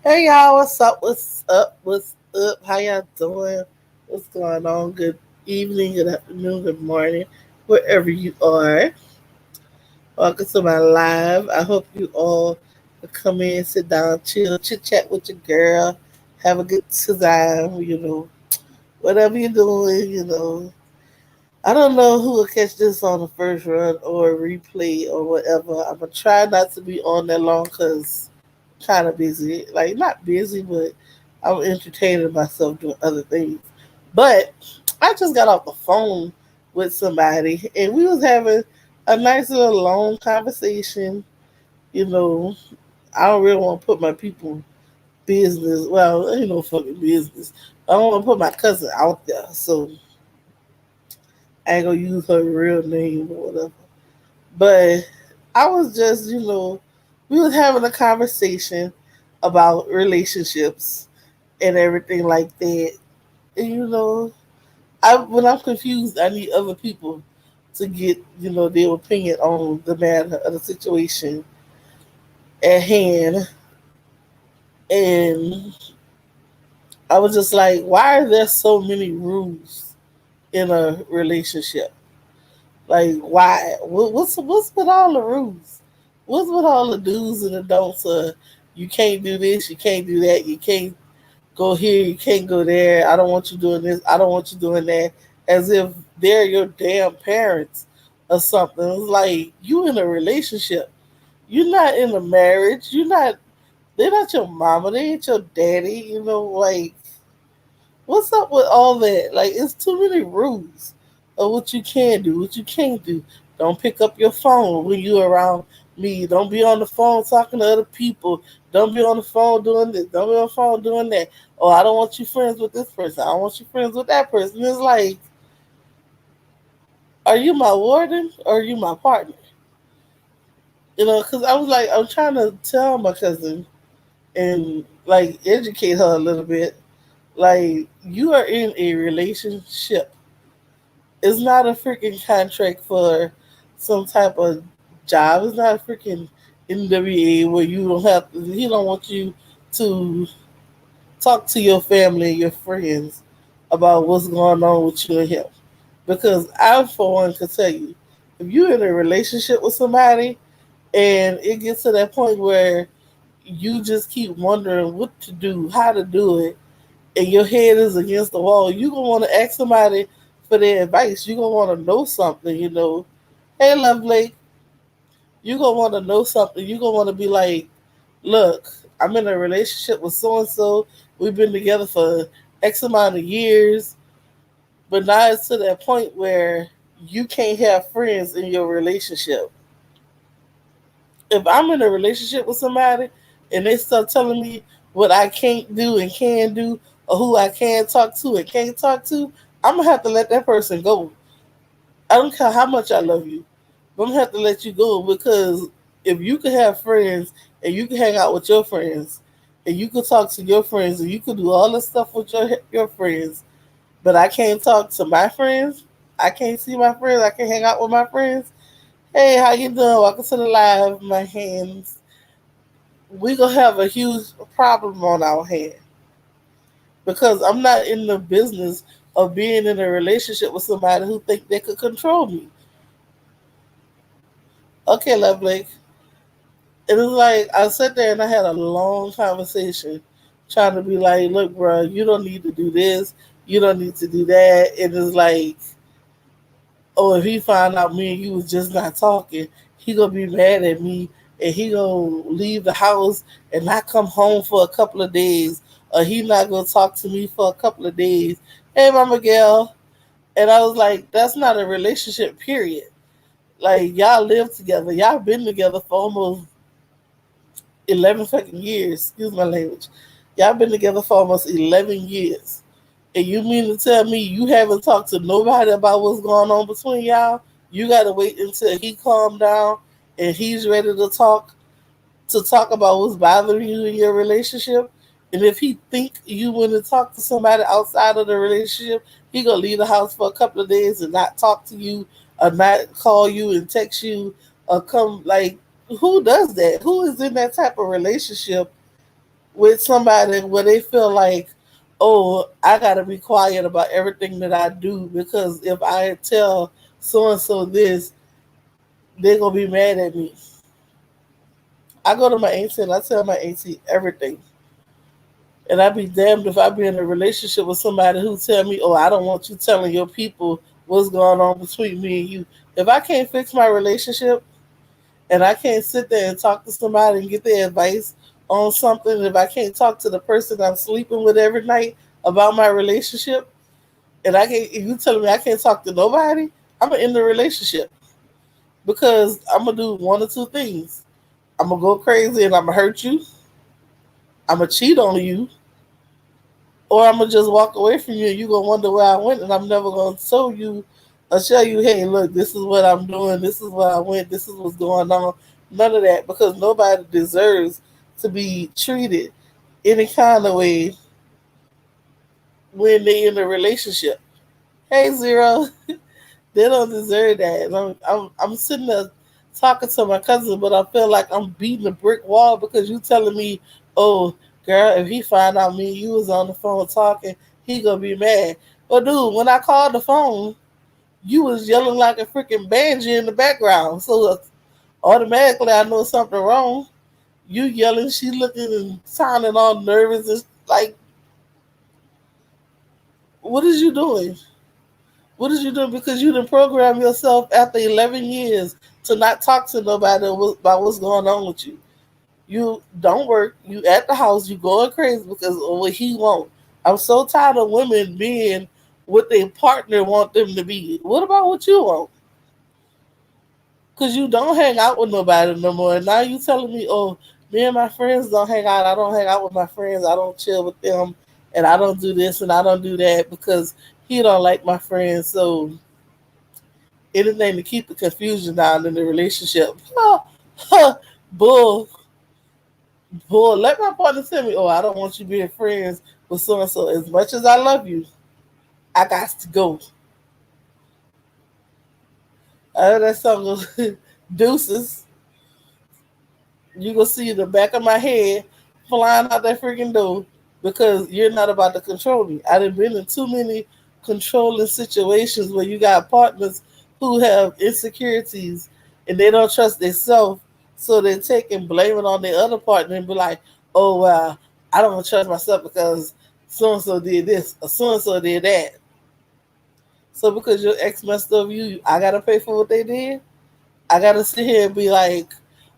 Hey y'all, what's up? What's up? What's up? How y'all doing? What's going on? Good evening, good afternoon, good morning, wherever you are. Welcome to my live. I hope you all come in, sit down, chill, chit chat with your girl, have a good time. Whatever you're doing. I don't know who will catch this on the first run or replay or whatever. I'm gonna try not to be on that long because kind of busy. Like not busy, but I'm entertaining myself doing other things. But I just got off the phone with somebody, and we was having a nice little long conversation. You know, I don't really want to put my people business. Well, ain't no fucking business. I don't want to put my cousin out there, so I ain't gonna use her real name or whatever. But I was just, we was having a conversation about relationships and everything like that. And I when I'm confused, I need other people to get, their opinion on the matter of the situation at hand. And I was just like, why are there so many rules in a relationship? Like, why? What's with all the rules? What's with all the do's and the don'ts? You can't do this, you can't do that, you can't go here, you can't go there. I don't want you doing this, I don't want you doing that. As if they're your damn parents or something. It's like you in a relationship. You're not in a marriage. You're not. They're not your mama. They ain't your daddy. Like what's up with all that? Like, it's too many rules of what you can do, what you can't do. Don't pick up your phone when you're around me. Don't be on the phone talking to other people. Don't be on the phone doing this. Don't be on the phone doing that. Oh, I don't want you friends with this person. I don't want you friends with that person. It's like, are you my warden or are you my partner? Because I was like, I'm trying to tell my cousin and like educate her a little bit. Like, you are in a relationship. It's not a freaking contract for some type of job. It's not a freaking NWA where you don't have to, he don't want you to talk to your family and your friends about what's going on with you and him. Because I, for one, can tell you, if you're in a relationship with somebody and it gets to that point where you just keep wondering what to do, how to do it, and your head is against the wall, you're gonna want to ask somebody for their advice. You're gonna want to know something. Hey, Lovely, you're gonna want to know something. You're gonna want to be like, look, I'm in a relationship with so and so. We've been together for X amount of years, but now it's to that point where you can't have friends in your relationship. If I'm in a relationship with somebody and they start telling me what I can't do and can do, or who I can talk to and can't talk to, I'm gonna have to let that person go. I don't care how much I love you, but I'm gonna have to let you go because if you could have friends and you can hang out with your friends and you could talk to your friends and you could do all this stuff with your friends, but I can't talk to my friends, I can't see my friends, I can't hang out with my friends. Hey, how you doing? Welcome to the live, my hands. We gonna have a huge problem on our hand because I'm not in the business of being in a relationship with somebody who think they could control me. Okay, Lovely. It was like I sat there and I had a long conversation trying to be like, look, bro, you don't need to do this, you don't need to do that. And it's like, oh, if he found out me and you was just not talking, he gonna be mad at me and he gonna leave the house and not come home for a couple of days, or he not gonna talk to me for a couple of days. Hey, Mama Gail. And I was like, that's not a relationship, period. Like, y'all live together. Y'all been together for almost 11 fucking years. Excuse my language. Y'all been together for almost 11 years. And you mean to tell me you haven't talked to nobody about what's going on between y'all? You got to wait until he calmed down and he's ready to talk about what's bothering you in your relationship. And if he think you want to talk to somebody outside of the relationship, he gonna leave the house for a couple of days and not talk to you, or not call you and text you, or come like, who does that? Who is in that type of relationship with somebody where they feel like, oh, I gotta be quiet about everything that I do because if I tell so and so this, they're gonna be mad at me. I go to my auntie and I tell my auntie everything. And I'd be damned if I be in a relationship with somebody who tell me, oh, I don't want you telling your people what's going on between me and you. If I can't fix my relationship and I can't sit there and talk to somebody and get their advice on something, if I can't talk to the person I'm sleeping with every night about my relationship, and I can't, if you telling me I can't talk to nobody, I'm gonna end the relationship because I'm gonna do one or two things. I'm gonna go crazy and I'm gonna hurt you. I'm gonna cheat on you, or I'm gonna just walk away from you and you gonna wonder where I went, and I'm never gonna show you or show you, hey, look, this is what I'm doing, this is where I went, this is what's going on. None of that, because nobody deserves to be treated any kind of way when they in a relationship. Hey, Zero, they don't deserve that. And I'm sitting there talking to my cousin, but I feel like I'm beating a brick wall because you telling me, oh, girl, if he find out me and you was on the phone talking, he gonna be mad. But dude, when I called the phone, you was yelling like a freaking banshee in the background. So automatically I know something wrong. You yelling, she looking and sounding all nervous and like, what is you doing? What is you doing? Because you didn't program yourself after 11 years to not talk to nobody about what's going on with you. You don't work. You at the house. You going crazy because of what he want. I'm so tired of women being what their partner want them to be. What about what you want? Because you don't hang out with nobody no more. And now you telling me, oh, me and my friends don't hang out. I don't hang out with my friends. I don't chill with them. And I don't do this and I don't do that because he don't like my friends. So anything to keep the confusion down in the relationship. Bull, bull. Let my partner tell me, oh, I don't want you being friends with so and so. As much as I love you, I got to go. I heard that song goes, deuces. You gonna see the back of my head flying out that freaking door because you're not about to control me. I done been in too many controlling situations where you got partners who have insecurities and they don't trust themselves, so they take and blame it on their other partner and be like, "Oh well, I don't trust myself because so and so did this or so and so did that." So because your ex messed up you, I gotta pay for what they did. I gotta sit here and be like,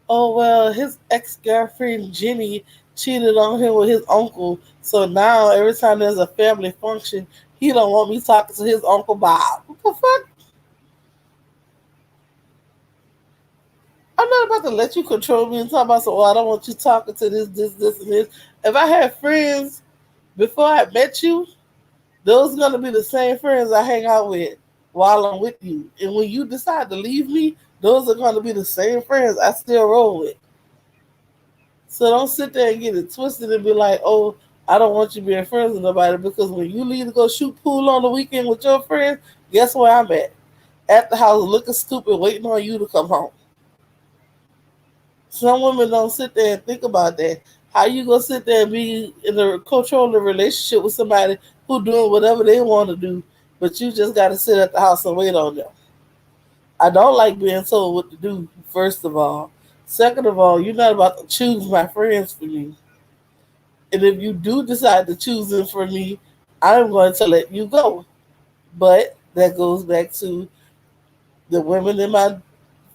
oh well, his ex girlfriend Jenny cheated on him with his uncle, so now every time there's a family function, he don't want me talking to his uncle Bob. What the fuck? I'm not about to let you control me and talk about so. Oh, I don't want you talking to this, and this. If I had friends before I met you, those are gonna be the same friends I hang out with while I'm with you. And when you decide to leave me, those are gonna be the same friends I still roll with. So don't sit there and get it twisted and be like, oh, I don't want you being friends with nobody because when you leave to go shoot pool on the weekend with your friends, guess where I'm at? At the house looking stupid, waiting on you to come home. Some women don't sit there and think about that. How you gonna sit there and be in a controlling relationship with somebody who doing whatever they want to do, but you just gotta sit at the house and wait on them? I don't like being told what to do, first of all. Second of all, you're not about to choose my friends for me. And if you do decide to choose them for me, I'm going to let you go. But that goes back to the women in my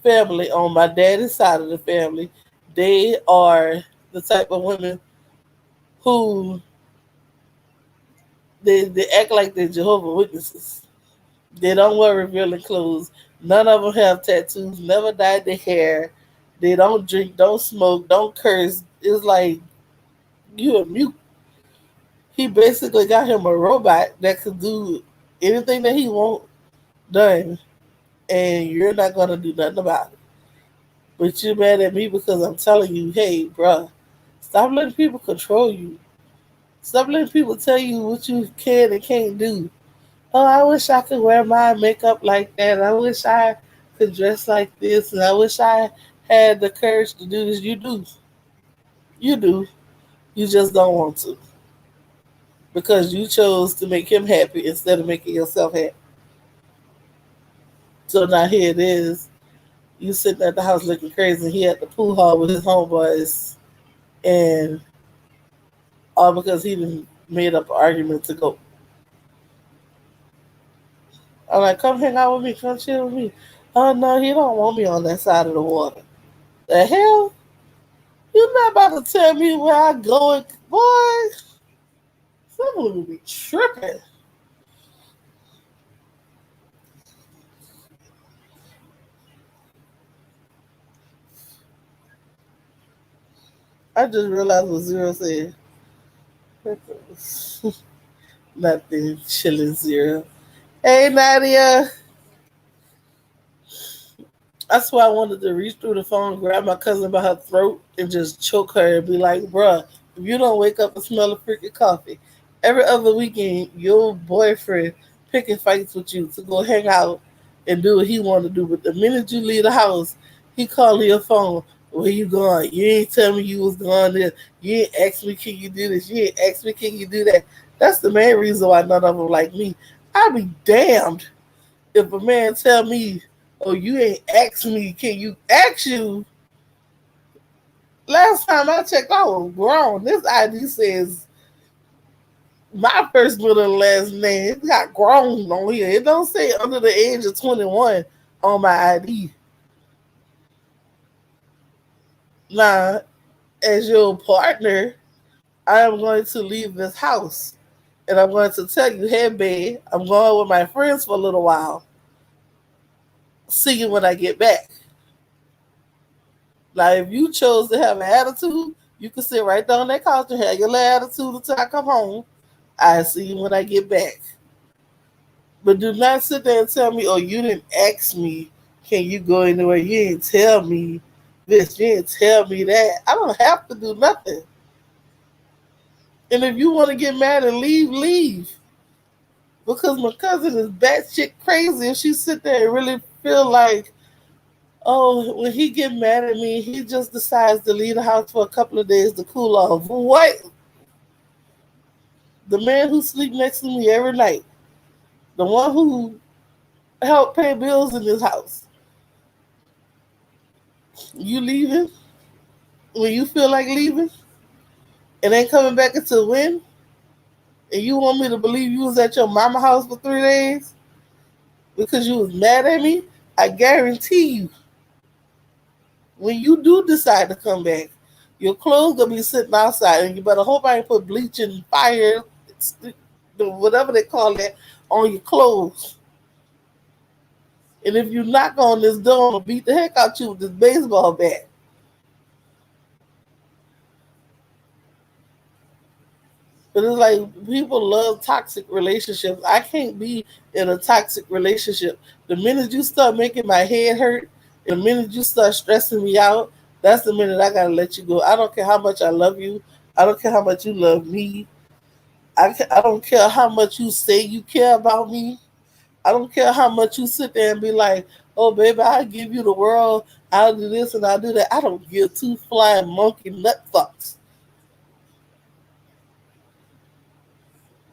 family, on my daddy's side of the family. They are the type of women who they act like they're Jehovah Witnesses. They don't wear revealing clothes. None of them have tattoos. Never dyed their hair. They don't drink, don't smoke, don't curse. It's like you a mute. He basically got him a robot that could do anything that he want done, and you're not gonna do nothing about it. But you're mad at me because I'm telling you, hey, bruh, stop letting people control you. Stop letting people tell you what you can and can't do. Oh, I wish I could wear my makeup like that. I wish I could dress like this, and I wish I had the courage to do this. You do. You do. You just don't want to because you chose to make him happy instead of making yourself happy. So now here it is. You sitting at the house looking crazy, and he at the pool hall with his homeboys, and all because he didn't made up an argument to go. I'm like, come hang out with me, come chill with me. Oh no, he don't want me on that side of the water. The hell? You not about to tell me where I going, boy? Someone will be tripping. I just realized what Zero said. Nothing, chilling Zero. Hey Nadia. That's why I wanted to reach through the phone, grab my cousin by her throat, and just choke her and be like, bruh, if you don't wake up and smell of freaking coffee, every other weekend, your boyfriend picking fights with you to go hang out and do what he want to do. But the minute you leave the house, he calling your phone. Where you going? You ain't tell me you was going there. You ain't ask me, can you do this? You ain't ask me, can you do that? That's the main reason why none of them like me. I'd be damned if a man tell me, "Oh, you ain't asked me. Can you ask you?" Last time I checked, I was grown. This ID says my first middle and last name. It got grown on here. It don't say under the age of 21 on my ID. Now, as your partner, I am going to leave this house. And I'm going to tell you, hey, babe, I'm going with my friends for a little while. See you when I get back. Now, if you chose to have an attitude, you can sit right down on that couch and have your little attitude until I come home. I see you when I get back. But do not sit there and tell me, oh, you didn't ask me. Can you go anywhere? You didn't tell me this. You didn't tell me that. I don't have to do nothing. And if you want to get mad and leave, leave. Because my cousin is batshit crazy. If she sit there and really feel like, oh, when he get mad at me, he just decides to leave the house for a couple of days to cool off. What? The man who sleep next to me every night, the one who helped pay bills in this house, you leaving when you feel like leaving and ain't coming back until when? And you want me to believe you was at your mama house for 3 days because you was mad at me? I guarantee you, when you do decide to come back, your clothes gonna be sitting outside, and you better hope I ain't put bleach and fire, whatever they call that, on your clothes. And if you knock on this door, I'm gonna beat the heck out you with this baseball bat. But it's like people love toxic relationships. I can't be in a toxic relationship. The minute you start making my head hurt, the minute you start stressing me out, that's the minute I gotta let you go. I don't care how much I love you. I don't care how much you love me. I don't care how much you say you care about me. I don't care how much you sit there and be like, oh, baby, I'll give you the world. I'll do this and I'll do that. I don't give two flying monkey nut fucks.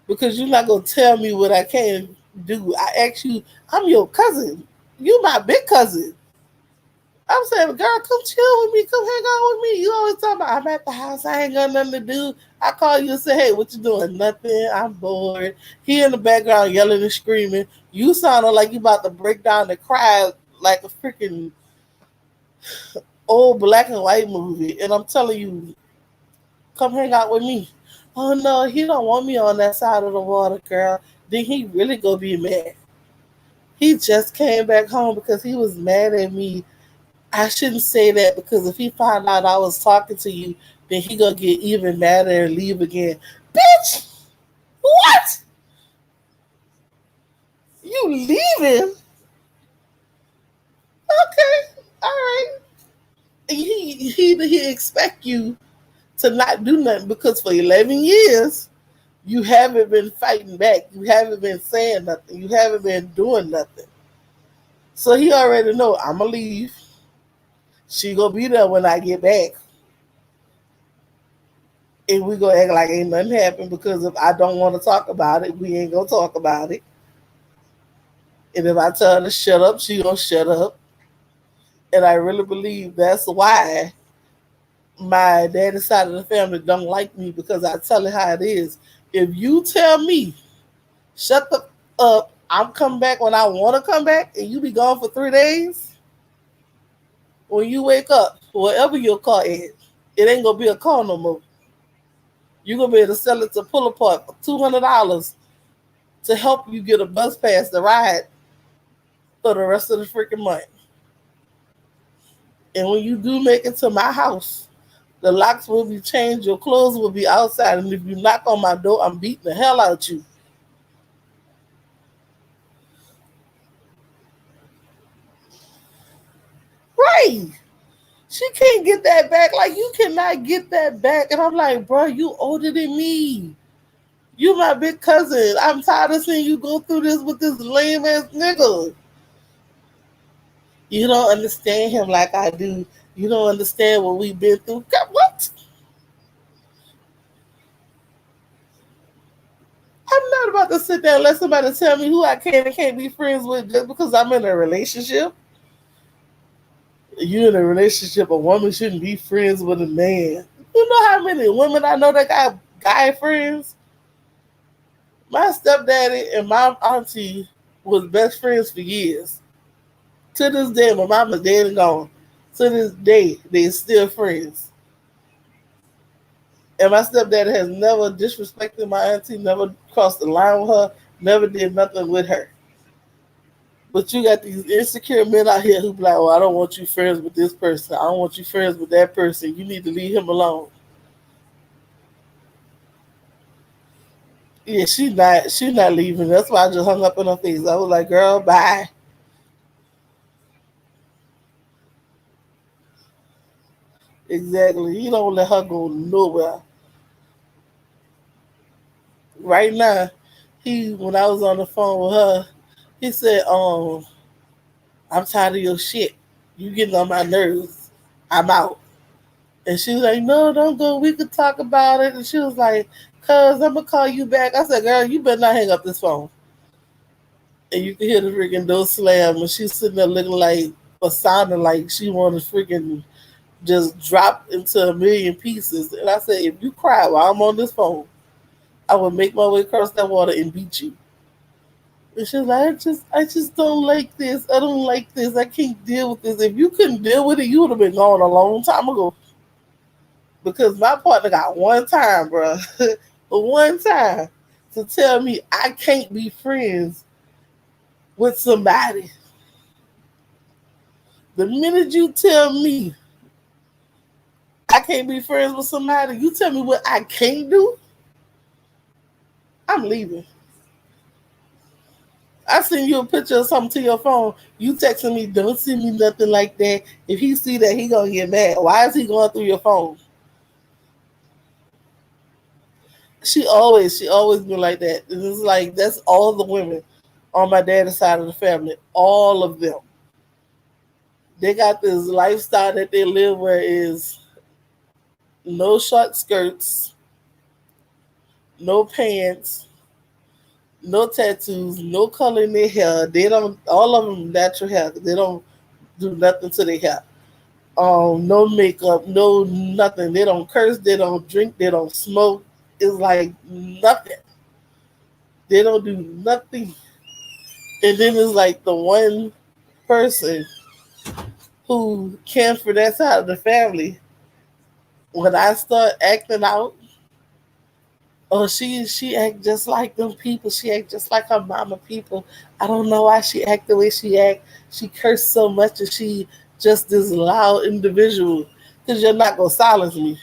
Because you're not going to tell me what I can do. I ask you, I'm your cousin. You my big cousin. I'm saying, girl, come chill with me. Come hang out with me. You always talk about, I'm at the house. I ain't got nothing to do. I call you and say, hey, what you doing? Nothing. I'm bored. He in the background yelling and screaming. You sounded like you about to break down and cry like a freaking old black and white movie. And I'm telling you, come hang out with me. Oh, no, he don't want me on that side of the water, girl. Then he really go be mad. He just came back home because he was mad at me. I shouldn't say that because if he found out I was talking to you, then he gonna get even madder and leave again. Bitch, what? You leaving? Okay, all right. He expect you to not do nothing because for 11 years you haven't been fighting back. You haven't been saying nothing. You haven't been doing nothing. So he already know I'ma leave. She gonna be there when I get back. And we gonna act like ain't nothing happened because if I don't want to talk about it, we ain't gonna talk about it. And if I tell her to shut up, she gonna shut up. And I really believe that's why my daddy side of the family don't like me because I tell it how it is. If you tell me shut the up, I'm coming back when I want to come back, and you be gone for 3 days. When you wake up, wherever your car is, it ain't gonna be a car no more. You're gonna be able to sell it to pull apart for $200 to help you get a bus pass to ride for the rest of the freaking month. And when you do make it to my house, the locks will be changed, your clothes will be outside, and if you knock on my door, I'm beating the hell out of you. Right. She can't get that back. Like, you cannot get that back. And I'm like, bro, you older than me. You my big cousin. I'm tired of seeing you go through this with this lame ass nigga. You don't understand him like I do. You don't understand what we've been through. God, what? I'm not about to sit there and let somebody tell me who I can and can't be friends with just because I'm in a relationship. You in a relationship, a woman shouldn't be friends with a man. You know how many women I know that got guy friends? My stepdaddy and my auntie was best friends for years. To this day, my mama's dead and gone. To this day, they still friends. And my stepdad has never disrespected my auntie, never crossed the line with her, never did nothing with her. But you got these insecure men out here who be like, "Oh, I don't want you friends with this person. I don't want you friends with that person. You need to leave him alone." Yeah, she not leaving. That's why I just hung up in her face. I was like, "Girl, bye." Exactly. You don't let her go nowhere. Right now, when I was on the phone with her, he said, I'm tired of your shit. You getting on my nerves. I'm out. And she was like, no, don't go. We could talk about it. And she was like, cuz I'm gonna call you back. I said, girl, you better not hang up this phone. And you can hear the freaking door slam, and she's sitting there looking like or sounding like she wanted to freaking just drop into a million pieces. And I said, if you cry while I'm on this phone, I will make my way across that water and beat you. And she's like, I just don't like this. I don't like this. I can't deal with this. If you couldn't deal with it, you would have been gone a long time ago. Because my partner got one time, bro, one time to tell me I can't be friends with somebody. The minute you tell me I can't be friends with somebody, you tell me what I can't do, I'm leaving. I send you a picture of something to your phone. You texting me, don't send me nothing like that. If he see that, he gonna get mad. Why is he going through your phone? She always been like that. And it's like that's all the women on my daddy's side of the family. All of them. They got this lifestyle that they live where is no short skirts, no pants, no tattoos, no color in their hair. They don't. All of them natural hair. They don't do nothing to their hair. No makeup, no nothing. They don't curse. They don't drink. They don't smoke. It's like nothing. They don't do nothing. And then it's like the one person who cares for that side of the family. When I start acting out, oh, she act just like them people. She act just like her mama people. I don't know why she act the way she act. She cursed so much, and she just this loud individual. Because you're not gonna silence me.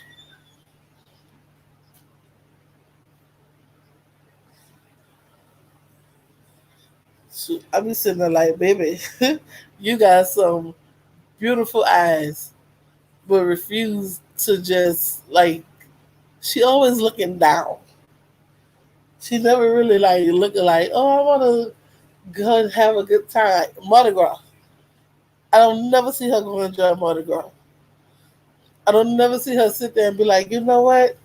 I be sitting there like, baby, you got some beautiful eyes, but refuse to just like. She always looking down. She never really like looking like, oh, I want to go and have a good time. Mardi Gras. I don't never see her go enjoy Mardi Gras. I don't never see her sit there and be like, you know what?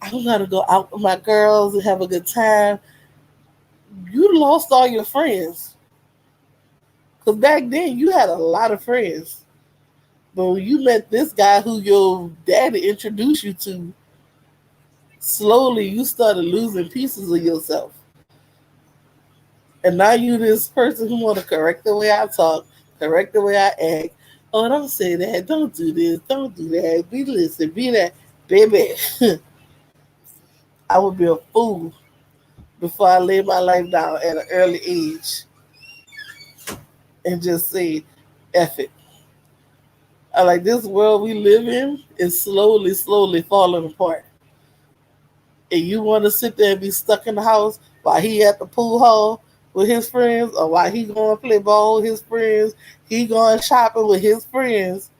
I'm gonna go out with my girls and have a good time. You lost all your friends. Cause back then you had a lot of friends. But when you met this guy who your daddy introduced you to, slowly you started losing pieces of yourself. And now you this person who want to correct the way I talk, correct the way I act. Oh, don't say that. Don't do this. Don't do that. Be listen. Be that. Baby, I would be a fool before I lay my life down at an early age and just say, F it. I like this world we live in is slowly, slowly falling apart. And you want to sit there and be stuck in the house while he at the pool hall with his friends, or while he going to play ball with his friends, he going shopping with his friends,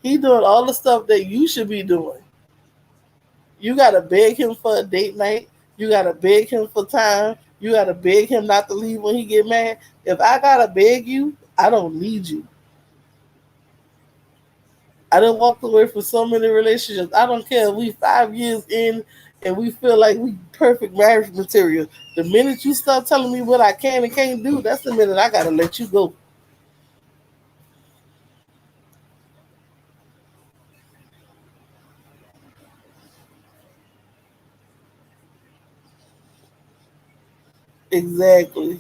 he doing all the stuff that you should be doing. You gotta beg him for a date night. You gotta beg him for time. You gotta beg him not to leave when he get mad. If I gotta beg you, I don't need you. I done walked away from so many relationships. I don't care if we 5 years in and we feel like we perfect marriage material. The minute you start telling me what I can and can't do, that's the minute I gotta let you go. Exactly.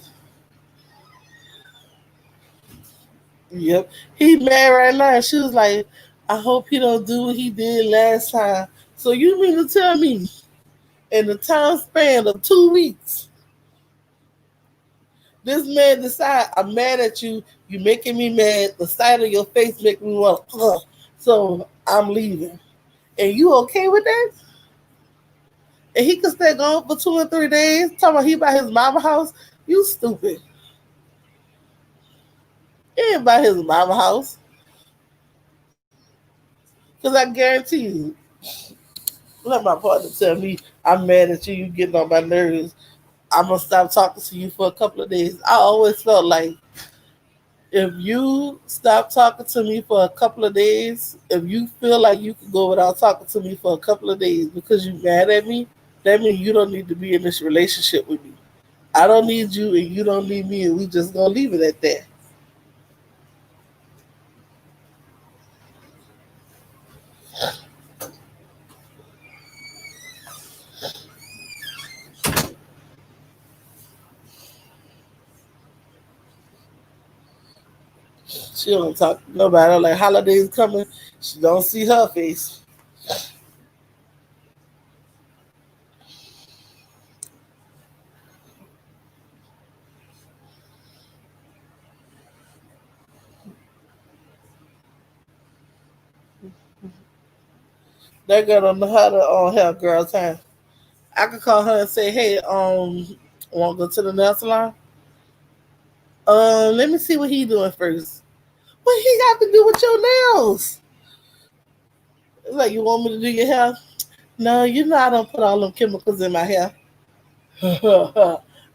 Yep. He mad right now. And she was like, I hope he don't do what he did last time. So you mean to tell me in the time span of 2 weeks, this man decide I'm mad at you, you making me mad, the sight of your face make me want so I'm leaving. And you okay with that? And he could stay gone for 2 or 3 days, talking about he by his mama house. You stupid. He ain't by his mama house. Because I guarantee you, let my partner tell me I'm mad at you, you getting on my nerves. I'm gonna stop talking to you for a couple of days. I always felt like if you stop talking to me for a couple of days, if you feel like you can go without talking to me for a couple of days because you mad at me, that means you don't need to be in this relationship with me. I don't need you and you don't need me, and we just gonna leave it at that. She don't talk to nobody. Like holidays coming, she don't see her face. That girl don't know how to have girl time. I could call her and say, "Hey, want to go to the nail salon? Let me see what he doing first. What he got to do with your nails? It's like you want me to do your hair? No, you know I don't put all them chemicals in my hair.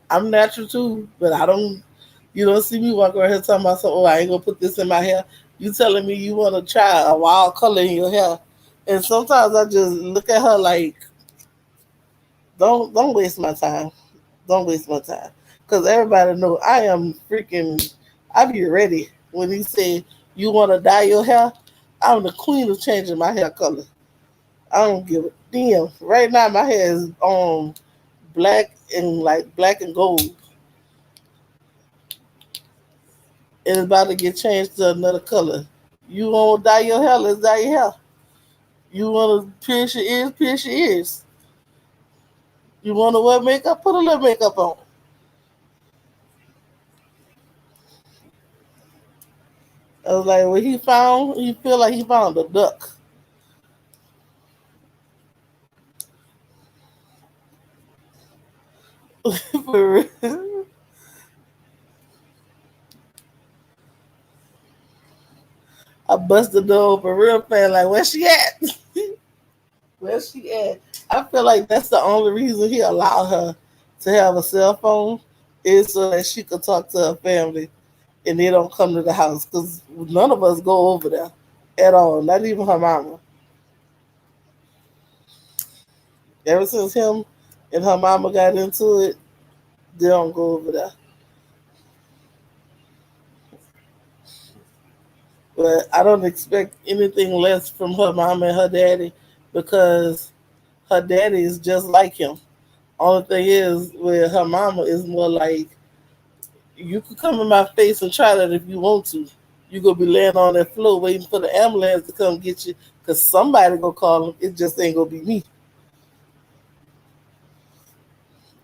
I'm natural too, but I don't. You don't see me walking around here talking about, oh, I ain't gonna put this in my hair. You telling me you want to try a wild color in your hair, and sometimes I just look at her like, don't waste my time. Don't waste my time, because everybody know I am freaking. I be ready when he say you want to dye your hair. I'm the queen of changing my hair color. I don't give a damn. Right now my hair is black and like black and gold. And it's about to get changed to another color. You want to dye your hair? Let's dye your hair. You want to pierce your ears? Pierce your ears. You want to wear makeup? Put a little makeup on. I was like, when he found, he feel like he found a duck. For real. I busted the door open real fast. Like, where she at? Where she at? I feel like that's the only reason he allowed her to have a cell phone is so that she could talk to her family and they don't come to the house because none of us go over there at all. Not even her mama. Ever since him and her mama got into it, they don't go over there. But I don't expect anything less from her mama and her daddy because her daddy is just like him. Only thing is, with her mama is more like, you could come in my face and try that if you want to. You gonna be laying on that floor waiting for the ambulance to come get you, cause somebody gonna call them. It just ain't gonna be me.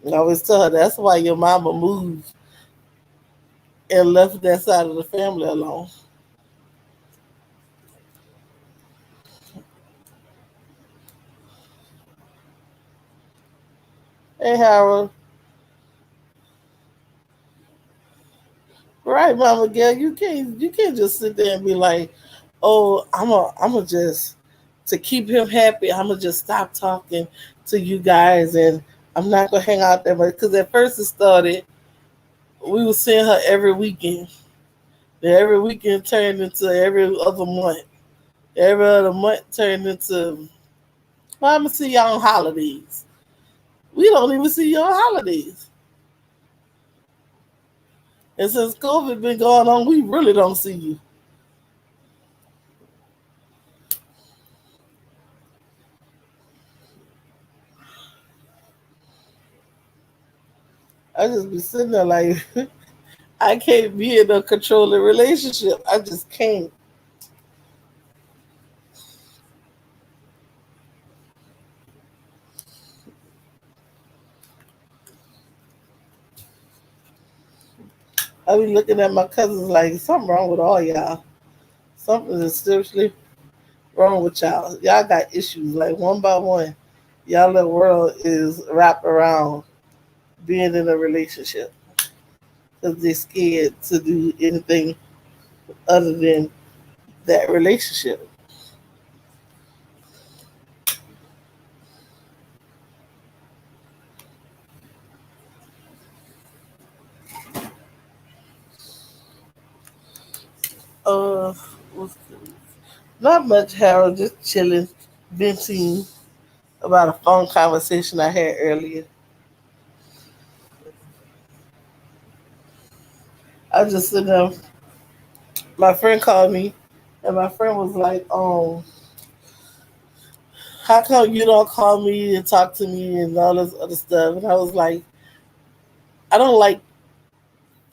And I always tell her that's why your mama moved and left that side of the family alone. Hey Harold, right, Mama Gail, you can't just sit there and be like, oh, I'm a just to keep him happy. I'm gonna just stop talking to you guys, and I'm not gonna hang out there much. Because at first it started, we were seeing her every weekend. Then every weekend turned into every other month. Every other month turned into, well, I'm gonna see y'all on holidays. We don't even see you on holidays. And since COVID been going on, we really don't see you. I just be sitting there like, I can't be in a controlling relationship. I just can't. I be looking at my cousins like something wrong with all y'all. Something is seriously wrong with y'all. Y'all got issues like one by one. Y'all little world is wrapped around being in a relationship because they're scared to do anything other than that relationship. Uh, what's not much, Harold. Just chilling, venting about a phone conversation I had earlier. I was just sitting there. My friend called me, and my friend was like, how come you don't call me and talk to me and all this other stuff?" And I was like, I don't like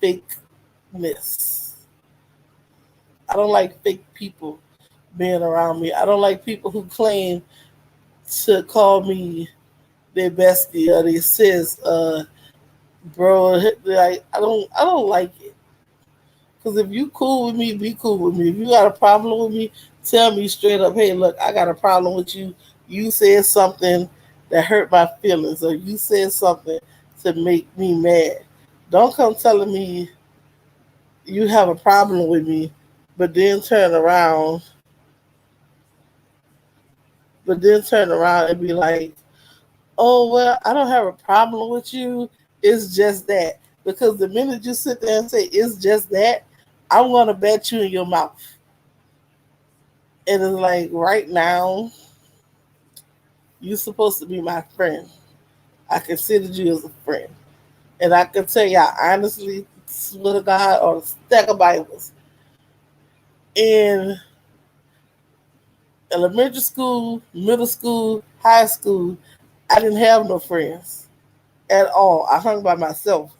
fakeness. I don't like fake people being around me. I don't like people who claim to call me their bestie or their sis, bro. Like I don't like it. Because if you cool with me, be cool with me. If you got a problem with me, tell me straight up. Hey, look, I got a problem with you. You said something that hurt my feelings, or you said something to make me mad. Don't come telling me you have a problem with me, but then turn around, and be like, "Oh well, I don't have a problem with you. It's just that." Because the minute you sit there and say it's just that, I'm gonna bet you in your mouth. And it's like right now, you're supposed to be my friend. I considered you as a friend. And I can tell you, I honestly swear to God on a stack of Bibles. In elementary school, middle school, high school, I didn't have no friends at all. I hung by myself.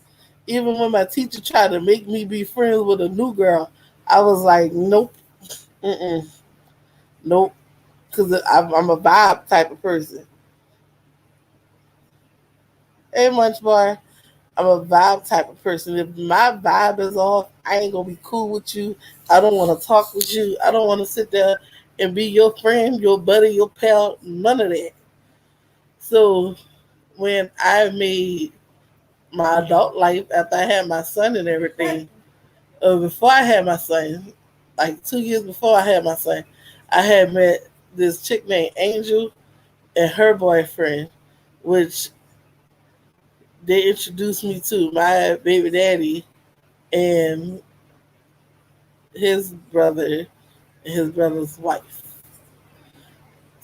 Even when my teacher tried to make me be friends with a new girl, I was like, nope, mm-mm, nope. Because I'm a vibe type of person. Hey, Munch Bar. I'm a vibe type of person. If my vibe is off, I ain't gonna be cool with you. I don't want to talk with you. I don't want to sit there and be your friend, your buddy, your pal. None of that. So when I made my adult life after I had my son and everything, before I had my son, like 2 years before I had my son, I had met this chick named Angel and her boyfriend, which they introduced me to my baby daddy and his brother and his brother's wife.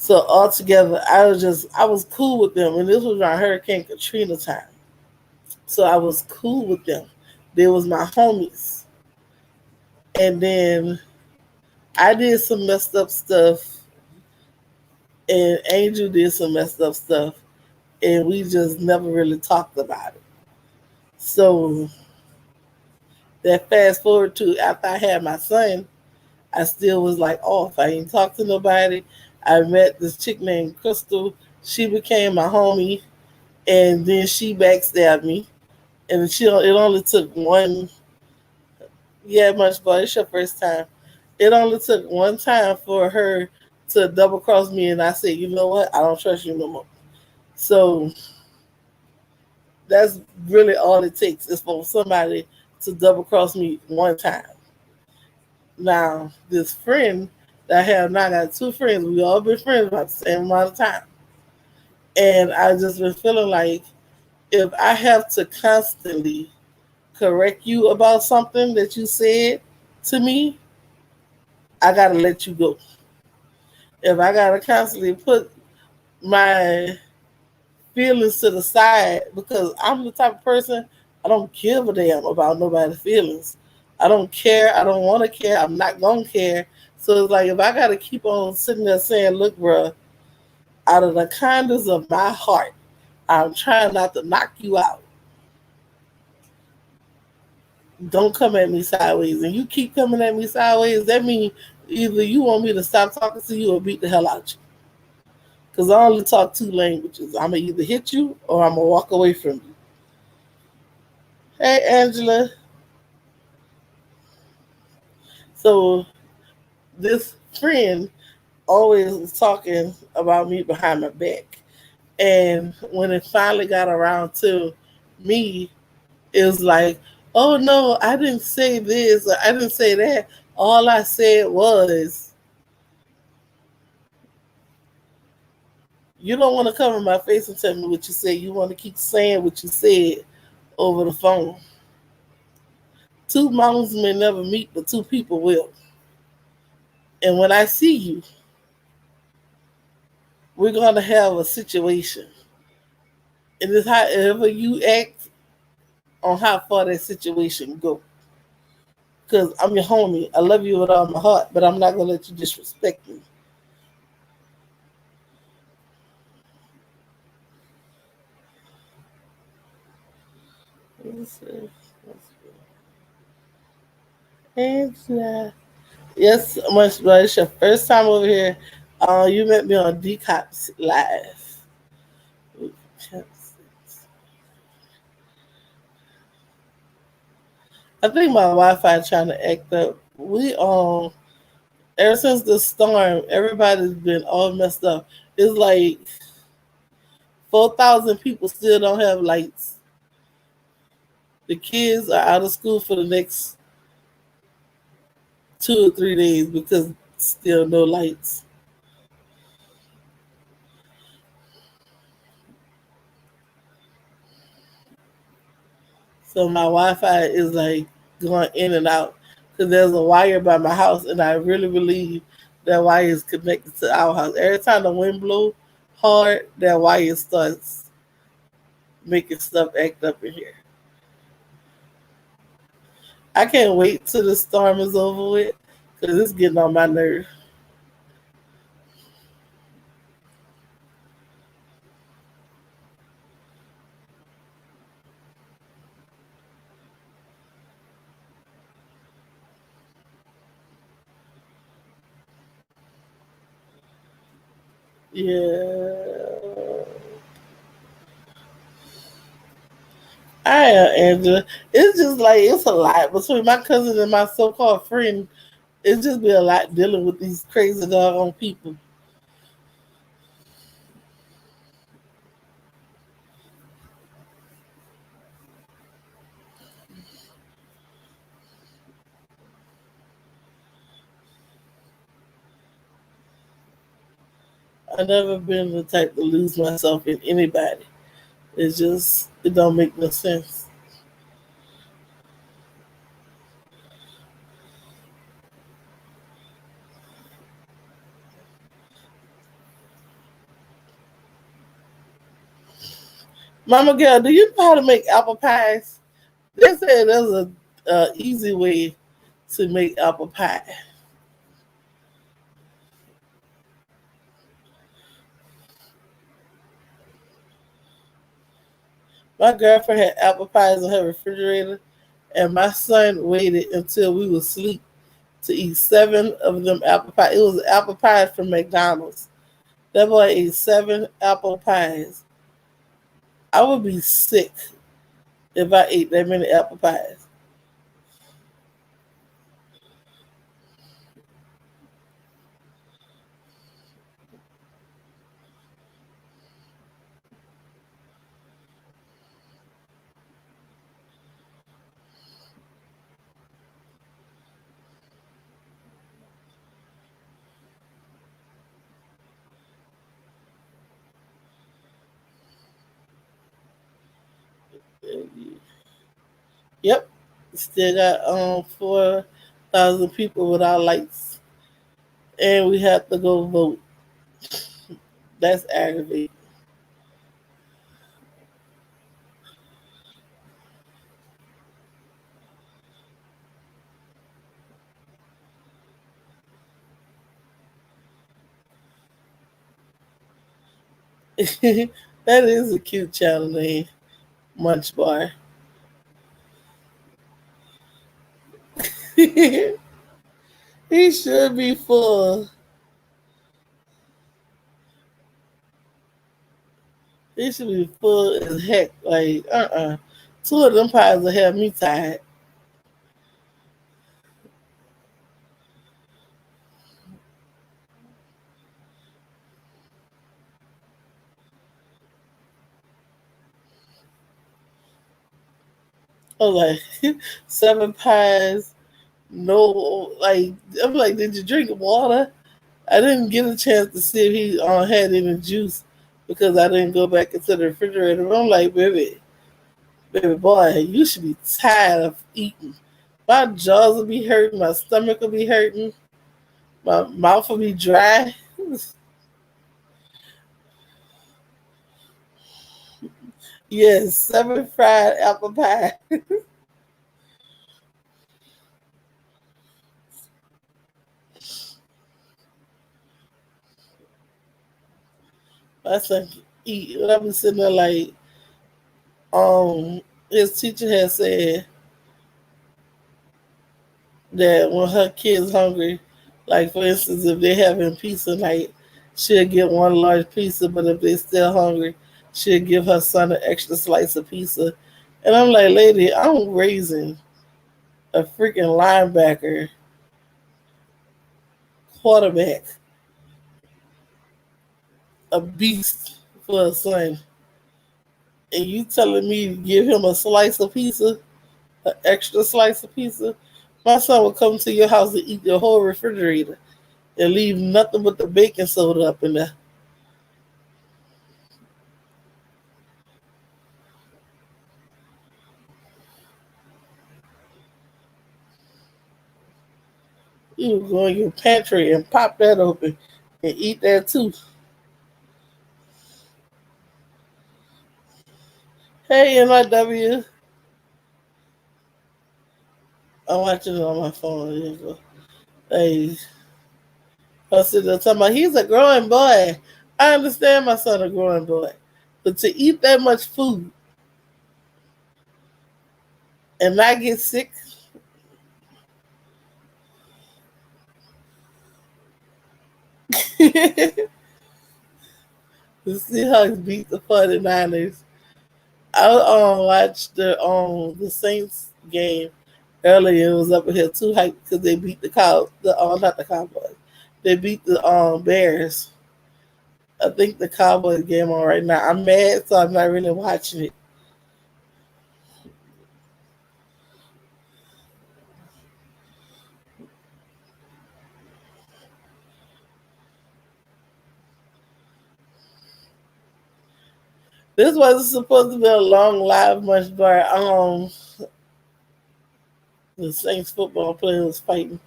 So altogether, I was cool with them, and this was around Hurricane Katrina time. So I was cool with them. They was my homies, and then I did some messed up stuff, and Angel did some messed up stuff, and we just never really talked about it. So that fast forward to after I had my son, I still was like off. I ain't talked to nobody. I met this chick named Crystal. She became my homie, and then she backstabbed me. And it only took one. Yeah, much, but it's your first time. It only took one time for her to double cross me, and I said, you know what? I don't trust you no more. So that's really all it takes is for somebody to double cross me one time. Now, this friend that I have now, I got two friends. We all been friends about the same amount of time. And I just been feeling like if I have to constantly correct you about something that you said to me, I gotta let you go. If I gotta constantly put my feelings to the side because I'm the type of person I don't give a damn about nobody's feelings. I don't care. I don't want to care. I'm not gonna care. So it's like if I gotta keep on sitting there saying, "Look, bro, out of the kindness of my heart, I'm trying not to knock you out. Don't come at me sideways." And you keep coming at me sideways, that means either you want me to stop talking to you or beat the hell out you. Because I only talk two languages. I'm gonna either hit you or I'm gonna walk away from you. Hey, Angela. So this friend always was talking about me behind my back. And when it finally got around to me, it was like, oh no, I didn't say this or I didn't say that. All I said was, you don't want to come in my face and tell me what you said. You want to keep saying what you said over the phone. Two mountains may never meet, but two people will. And when I see you, we're going to have a situation. And it's however you act on how far that situation go. Because I'm your homie. I love you with all my heart, but I'm not going to let you disrespect me. Angela. Yes, much better. It's your first time over here. You met me on Decops Live. I think my Wi-Fi trying to act up. We ever since the storm, everybody's been all messed up. It's like 4,000 people still don't have lights. The kids are out of school for the next 2 or 3 days because still no lights. So my Wi-Fi is like going in and out because there's a wire by my house, and I really believe that wire is connected to our house. Every time the wind blows hard, that wire starts making stuff act up in here. I can't wait till the storm is over with because it's getting on my nerve. Yeah. I am Angela. It's just like it's a lot between my cousin and my so-called friend. It's just been a lot dealing with these crazy doggone people. I've never been the type to lose myself in anybody. It's just it don't make no sense. Mama girl, do you know how to make apple pies? They said there's a easy way to make apple pie. My girlfriend had apple pies in her refrigerator, and my son waited until we were asleep to eat seven of them apple pies. It was apple pies from McDonald's. That boy ate seven apple pies. I would be sick if I ate that many apple pies. Yep, still got 4,000 people without lights, and we have to go vote. That's aggravating. That is a cute channel name, Munch Bar. He should be full. He should be full as heck. Like, two of them pies will have me tired. I was like, seven pies, no, like, I'm like, did you drink water? I didn't get a chance to see if he had any juice because I didn't go back into the refrigerator. I'm like, baby boy, you should be tired of eating. My jaws will be hurting, my stomach will be hurting, my mouth will be dry. Yes, seven fried apple pie. My son can eat. And I be sitting there like, um, his teacher had said that when her kid's hungry, like for instance, if they're having pizza night, she'll get one large pizza, but if they're still hungry, she'll give her son an extra slice of pizza. And I'm like, lady, I'm raising a freaking linebacker, quarterback, a beast for a son. And you telling me to give him a slice of pizza, an extra slice of pizza? My son will come to your house and eat your whole refrigerator and leave nothing but the baking soda up in there. You go in your pantry and pop that open and eat that too. Hey, MIW. I'm watching it on my phone. There you go. Hey, I was sitting there talking about he's a growing boy. I understand my son a growing boy. But to eat that much food and not get sick, to see how he beat the 49ers. I watched the Saints game earlier. It was up in here too hyped because they beat not the Cowboys. They beat the Bears. I think the Cowboys game on right now. I'm mad, so I'm not really watching it. This wasn't supposed to be a long live much, but the Saints football player was fighting.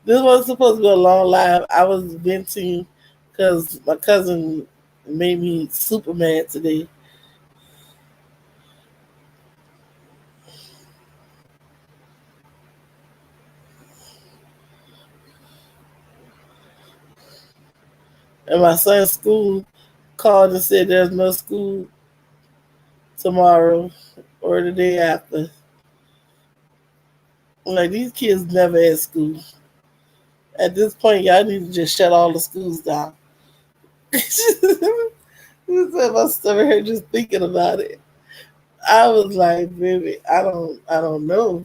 This wasn't supposed to be a long live. I was venting because my cousin made me super mad today. And my son's school called and said there's no school tomorrow or the day after. I'm like, these kids never at school. At this point, y'all need to just shut all the schools down. My stomach hurt just thinking about it. I was like, baby, I don't know.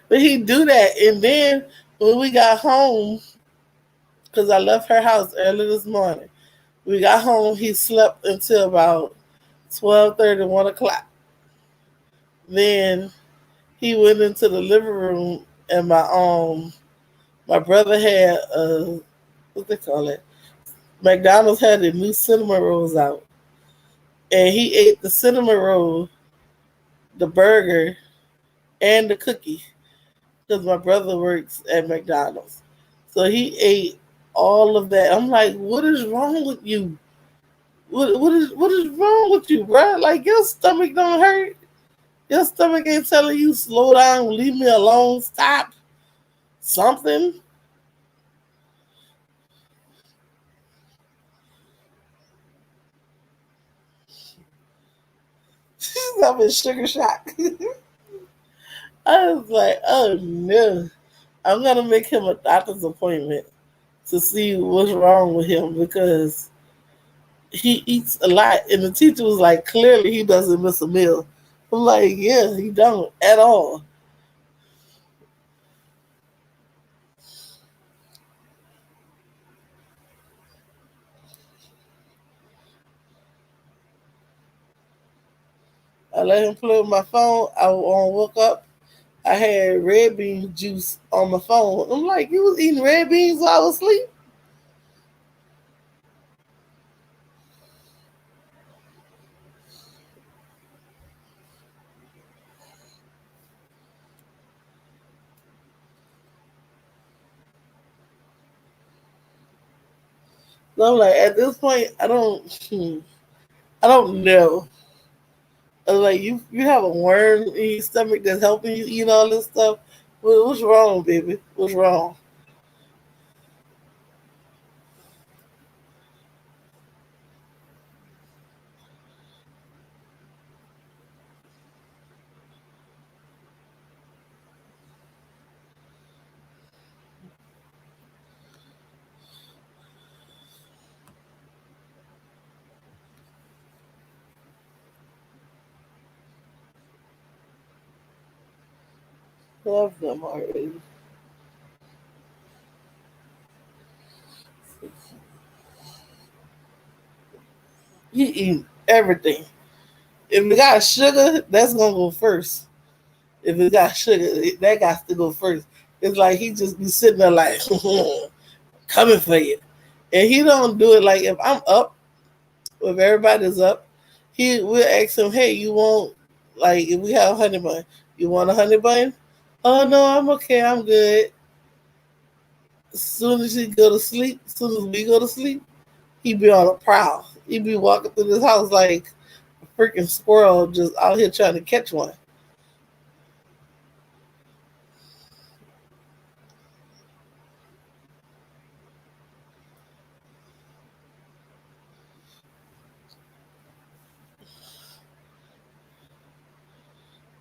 But he do that, and then when we got home, because I left her house early this morning, we got home. He slept until about 12:30, 1 o'clock. Then he went into the living room, and my brother had what they call it, McDonald's had the new cinnamon rolls out, and he ate the cinnamon roll, the burger, and the cookie because my brother works at McDonald's. So he ate all of that. I'm like, what is wrong with you? What is wrong with you, bro? Like your stomach don't hurt. Your stomach ain't telling you slow down, leave me alone, stop something. I'm in sugar shock. I was like, oh no. I'm gonna make him a doctor's appointment to see what's wrong with him because he eats a lot. And the teacher was like, clearly he doesn't miss a meal. I'm like, yeah, he don't at all. I let him play with my phone. Woke up. I had red bean juice on my phone. I'm like, you was eating red beans while I was asleep? So I'm like, at this point, I don't know. I was like, you have a worm in your stomach that's helping you eat all this stuff. What's wrong, baby? What's wrong? Love them already. He eat everything. If it got sugar, that's gonna go first. If it got sugar, that got to go first. It's like he just be sitting there like coming for you, and he don't do it like if I'm up, if everybody's up, he will ask him, "Hey, you want like if we have honey bun, you want a honey bun?" Oh no, I'm okay, I'm good. As soon as he go to sleep, as soon as we go to sleep, he be on a prowl. He be walking through this house like a freaking squirrel, just out here trying to catch one.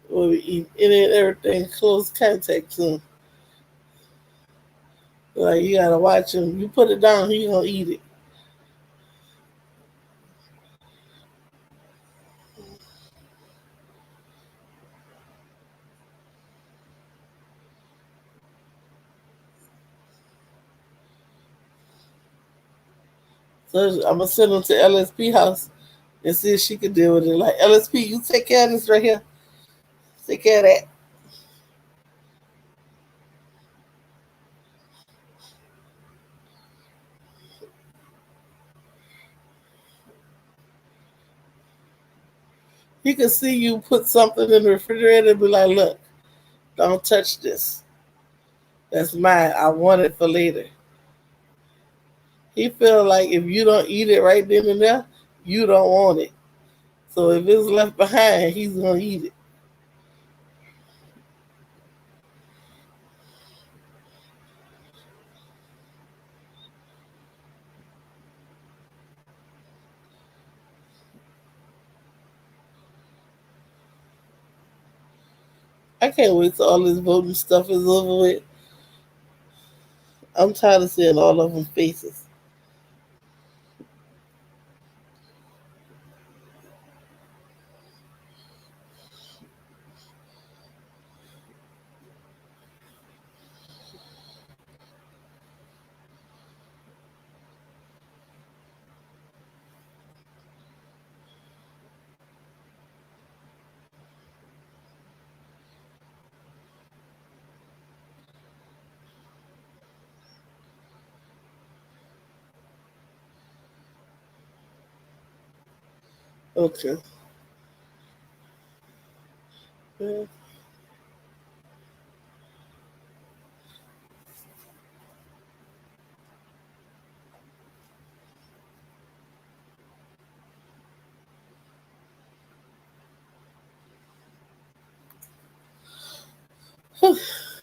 When we eat any and everything close contact to him. Like you gotta watch him. You put it down, he gonna eat it. So I'm gonna send him to LSP house and see if she can deal with it. Like LSP, you take care of this right here. Take care of that. He can see you put something in the refrigerator and be like, look, don't touch this. That's mine. I want it for later. He feel like if you don't eat it right then and there, you don't want it. So if it's left behind, he's gonna eat it. I can't wait till all this voting stuff is over with. I'm tired of seeing all of them faces. Okay. Yeah.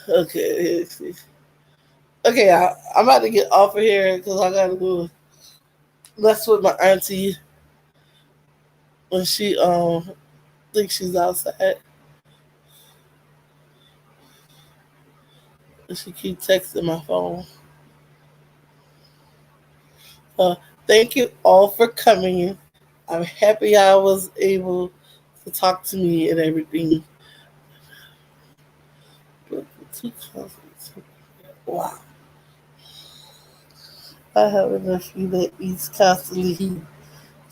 Okay. Okay, I'm about to get off of here because I gotta go mess with my auntie when she thinks she's outside and she keep texting my phone. Uh, Thank you all for coming. I'm happy I was able to talk to me and everything. Wow. I have a nephew that eats constantly. He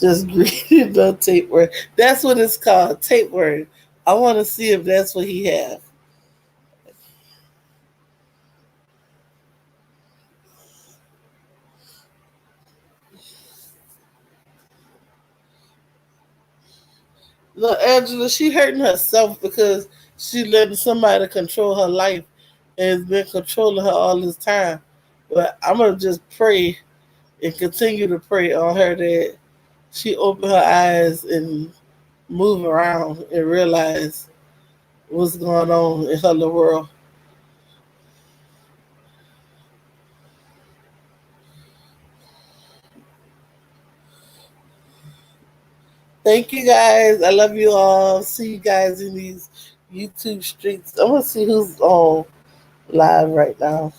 just greeted the tapeworm. That's what it's called, tapeworm. I want to see if that's what he has. Look, Angela, she hurting herself because she letting somebody control her life and has been controlling her all this time. But I'm gonna just pray and continue to pray on her that she open her eyes and move around and realize what's going on in her little world. Thank you guys. I love you all. See you guys in these YouTube streets. I want to see who's on live right now.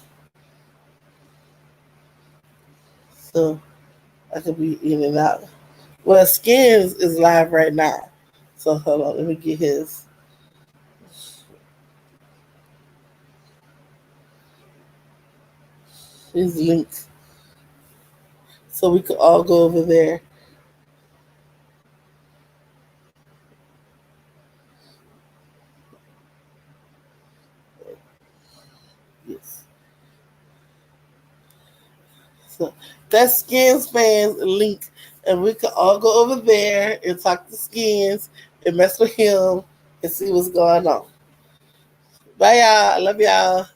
So I could be in and out. Well, Skins is live right now. So hold on, let me get his link so we could all go over there. Yes. So that's Skins fans link, and we could all go over there and talk to Skins and mess with him and see what's going on. Bye y'all. I love y'all.